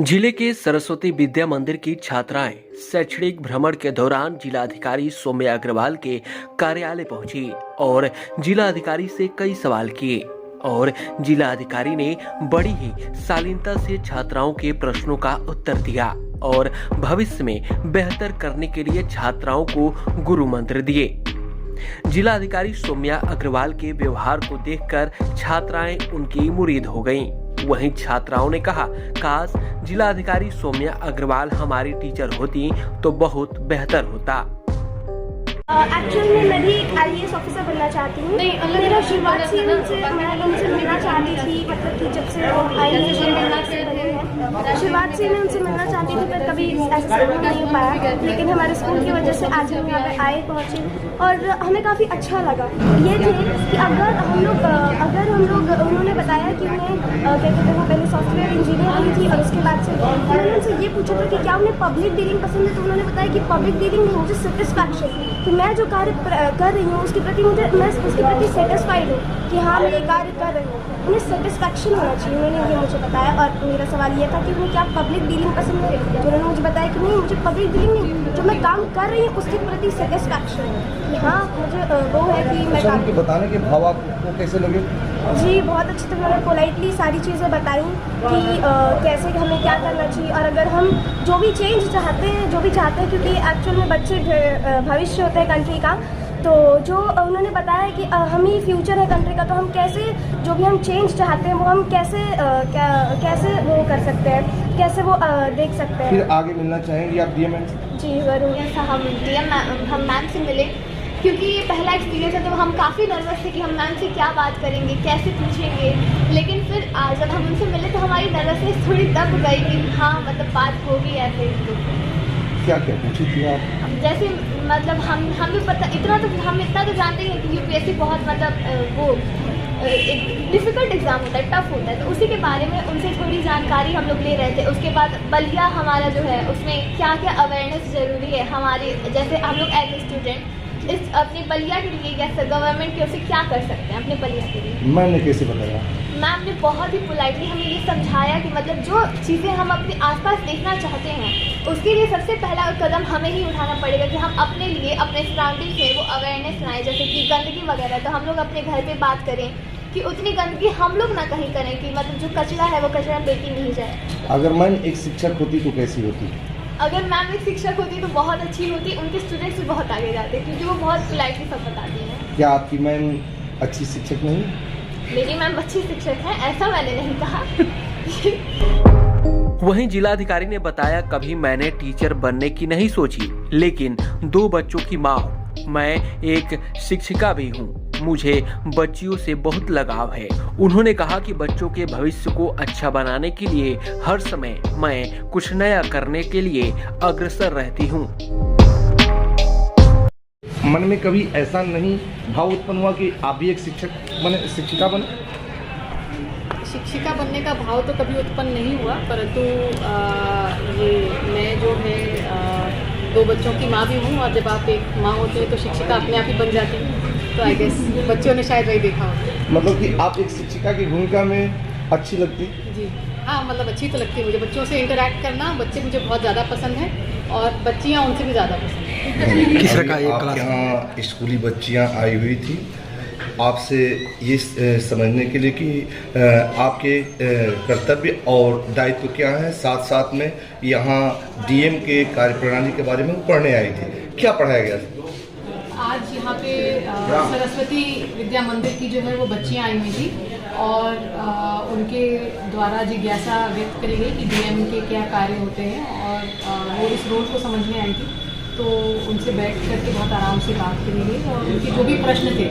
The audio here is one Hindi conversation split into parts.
जिले के सरस्वती विद्या मंदिर की छात्राएं शैक्षणिक भ्रमण के दौरान जिलाधिकारी सौम्या अग्रवाल के कार्यालय पहुंची और जिलाधिकारी से कई सवाल किए और जिलाधिकारी ने बड़ी ही शालीनता से छात्राओं के प्रश्नों का उत्तर दिया और भविष्य में बेहतर करने के लिए छात्राओं को गुरु मंत्र दिए। जिलाधिकारी सौम्या अग्रवाल के व्यवहार को देखकर छात्राएं उनकी मुरीद हो गईं। वहीं छात्राओं ने कहा, काश जिलाधिकारी सौम्या अग्रवाल हमारी टीचर होती तो बहुत बेहतर होता। एक्चुअल में मैं भी IAS ऑफिसर बनना चाहती हूँ। मेरा शुरुआत से मैं उनसे मिलना चाहती थी, मतलब कि जब से वो IAS बने हैं शुरुआत से मैं उनसे मिलना चाहती थी, पर कभी ऐसा संभव नहीं हो पाया। लेकिन हमारे स्कूल की वजह से आज हम यहाँ पे आए पहुँचे और हमें काफ़ी अच्छा लगा। ये थे कि अगर हम लोग उन्होंने बताया कि उन्हें क्या कहते हैं, वो पहले सॉफ्टवेयर इंजीनियर रही थी और उसके बाद से मैंने उनसे ये पूछा था कि क्या उन्हें पब्लिक डीलिंग पसंद है, तो उन्होंने बताया कि पब्लिक डीलिंग में मुझे सेटिस्फैक्शन, कि मैं जो कार्य कर रही हूँ उसके प्रति मैं उसके प्रति सेटिस्फाइड हूँ कि हाँ मैं ये कार्य कर रही हूँ। उन्हें सेटिस्फैक्शन होना चाहिए, उन्होंने ये मुझे बताया। और मेरा सवाल ये था कि उन्हें क्या पब्लिक डीलिंग पसंद है, तो उन्होंने मुझे बताया कि नहीं, मुझे पब्लिक डीलिंग नहीं, जो मैं काम कर रही हूँ उसके प्रति सेटिस्फैक्शन है कि हाँ मुझे वो है कि मैं काम। उनके बताने के भाव आपको कैसे लगे? जी बहुत अच्छे से उन्होंने पोलाइटली सारी चीज़ें बताई कि कैसे हमें क्या करना चाहिए, और अगर हम जो भी चेंज चाहते हैं क्योंकि एक्चुअल में बच्चे भविष्य होते हैं कंट्री का, तो जो उन्होंने बताया कि हम ही फ्यूचर है कंट्री का, तो हम कैसे जो भी हम चेंज चाहते हैं वो हम कैसे वो कर सकते हैं, कैसे वो देख सकते हैं। फिर आगे मिलना चाहेंगे आप DM जी ज़रूर। हम मैम से मिले क्योंकि ये पहला एक्सपीरियंस है, तो हम काफ़ी नर्वस थे कि हम मैम से क्या बात करेंगे, कैसे पूछेंगे। लेकिन फिर जब हम उनसे मिले तो हमारी नर्वसनेस थोड़ी दब गई कि हाँ मतलब बात होगी ऐसे। क्या पूछी थी आप? जैसे मतलब हम भी पता हम इतना तो जानते हैं कि UPSC बहुत मतलब वो एक डिफ़िकल्ट एग्ज़ाम होता है, टफ होता है, तो उसी के बारे में उनसे थोड़ी जानकारी हम लोग ले रहे थे। उसके बाद बलिया हमारा जो है उसमें क्या क्या अवेयरनेस ज़रूरी है हमारे, जैसे हम लोग एज ए स्टूडेंट इस अपनी बलिया के लिए या गवर्नमेंट की ओर से क्या कर सकते हैं अपने बलिया के लिए। मैम ने कैसे बताया? मैम ने बहुत ही पोलाइटली हमें ये समझाया कि मतलब जो चीज़ें हम अपने आसपास देखना चाहते हैं उसके लिए सबसे पहला कदम हमें ही उठाना पड़ेगा कि हम अपने लिए अपने सराउंडिंग्स में वो अवेयरनेस लाएँ। जैसे कि गंदगी वगैरह, तो हम लोग अपने घर पे बात करें कि उतनी गंदगी हम लोग ना कहीं करें कि मतलब जो कचरा है वो कचरा बेटी नहीं जाए। अगर मैम एक शिक्षक होती तो कैसी होती? अगर मैम एक शिक्षक होती तो बहुत अच्छी होती, उनके स्टूडेंट्स भी बहुत आगे जाते क्योंकि वो बहुत पोलाइटली सब बताती हैं। क्या आपकी मैम अच्छी शिक्षक नहीं? मेरी मैम अच्छी शिक्षक है, ऐसा मैंने नहीं कहा। वहीं जिलाधिकारी ने बताया, कभी मैंने टीचर बनने की नहीं सोची, लेकिन 2 बच्चों की माँ हूँ, मैं एक शिक्षिका भी हूँ, मुझे बच्चियों से बहुत लगाव है। उन्होंने कहा कि बच्चों के भविष्य को अच्छा बनाने के लिए हर समय मैं कुछ नया करने के लिए अग्रसर रहती हूँ। मन में कभी ऐसा नहीं भाव उत्पन्न हुआ कि आप भी एक शिक्षिका बने? शिक्षिका बनने का भाव तो कभी उत्पन्न नहीं हुआ, परंतु ये मैं जो है 2 बच्चों की माँ भी हूँ, और जब आप एक माँ होते हैं तो शिक्षिका अपने आप ही बन जाती है। तो आई गेस बच्चों ने शायद वही देखा हो। मतलब कि आप एक शिक्षिका की भूमिका में अच्छी लगती? जी हाँ, मतलब अच्छी तो लगती है मुझे। बच्चों से इंटरेक्ट करना, बच्चे मुझे बहुत ज़्यादा पसंद हैं और बच्चियाँ उनसे भी ज़्यादा पसंद हैं। किस प्रकार आपके यहाँ स्कूली बच्चियाँ आई हुई थी आपसे ये समझने के लिए कि आपके कर्तव्य और दायित्व क्या है, साथ साथ में यहाँ DM के कार्यप्रणाली के बारे में पढ़ने आई थी, क्या पढ़ाया गया? आज यहाँ पे सरस्वती विद्या मंदिर की जो है वो बच्चियाँ आई हुई थी और उनके द्वारा जिज्ञासा व्यक्त करी गई कि DM के क्या कार्य होते हैं, और वो इस रोल को समझने आई थी। तो उनसे बैठ करके बहुत आराम से बात करी गई और उनके जो भी प्रश्न थे,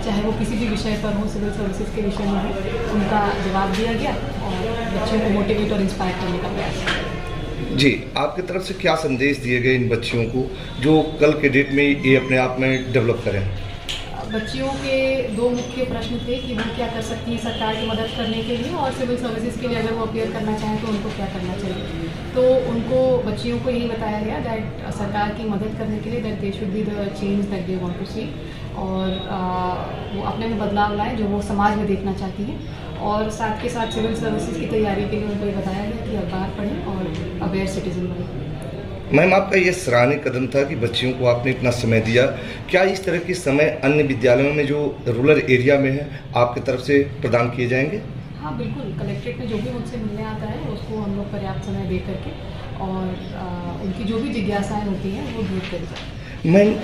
चाहे वो किसी भी विषय पर हो, सिविल सर्विसेज के विषय में हो, उनका जवाब दिया गया और बच्चों को मोटिवेट और इंस्पायर करने का प्रयास किया। जी, आपकी तरफ से क्या संदेश दिए गए इन बच्चियों को जो कल के डेट में ये अपने आप में डेवलप करें? बच्चियों के दो मुख्य प्रश्न थे कि वो क्या कर सकती हैं सरकार की मदद करने के लिए, और सिविल सर्विसेज के लिए अगर वो अपेयर करना चाहें तो उनको क्या करना चाहिए। तो उनको बच्चियों को यही बताया गया दैट सरकार की मदद करने के लिए that they should be the change that they want to see, और वो अपने में बदलाव लाएं जो वो समाज में देखना चाहती हैं। और साथ के साथ सिविल सर्विसेज की तैयारी के लिए उनको ये बताया गया कि अखबार पढ़ें और अवेयर सिटीजन बनें। मैम, आपका ये सराहनीय कदम था कि बच्चियों को आपने इतना समय दिया। क्या इस तरह के समय अन्य विद्यालयों में जो रूरल एरिया में है आपकी तरफ से प्रदान किए जाएंगे? हाँ बिल्कुल, कलेक्ट्रेट में जो भी मुझसे मिलने आता है उसको हम लोग पर्याप्त समय दे करके और उनकी जो भी जिज्ञासाएं होती हैं वो दूर करी जाए। मैम,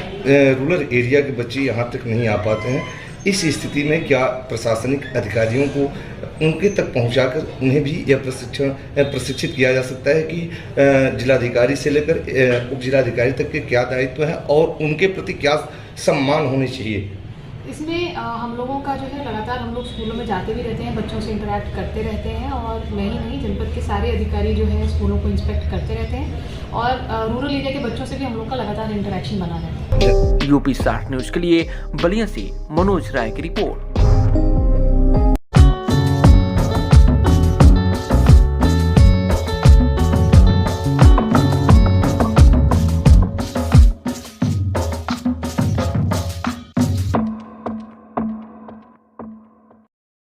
रूरल एरिया के बच्चे यहाँ तक नहीं आ पाते हैं, इस स्थिति में क्या प्रशासनिक अधिकारियों को उनके तक पहुंचाकर उन्हें भी यह प्रशिक्षित किया जा सकता है कि जिलाधिकारी से लेकर उप जिलाधिकारी तक के क्या दायित्व हैं और उनके प्रति क्या सम्मान होने चाहिए? इसमें हम लोगों का जो है लगातार हम लोग स्कूलों में जाते भी रहते हैं, बच्चों से इंटरेक्ट करते रहते हैं, और नहीं जनपद के सारे अधिकारी जो है स्कूलों को इंस्पेक्ट करते रहते हैं, और रूरल एरिया के बच्चों से भी हम लोग का लगातार इंटरेक्शन बना रहता है। यूपी 60 न्यूज के लिए बलिया से मनोज राय की रिपोर्ट।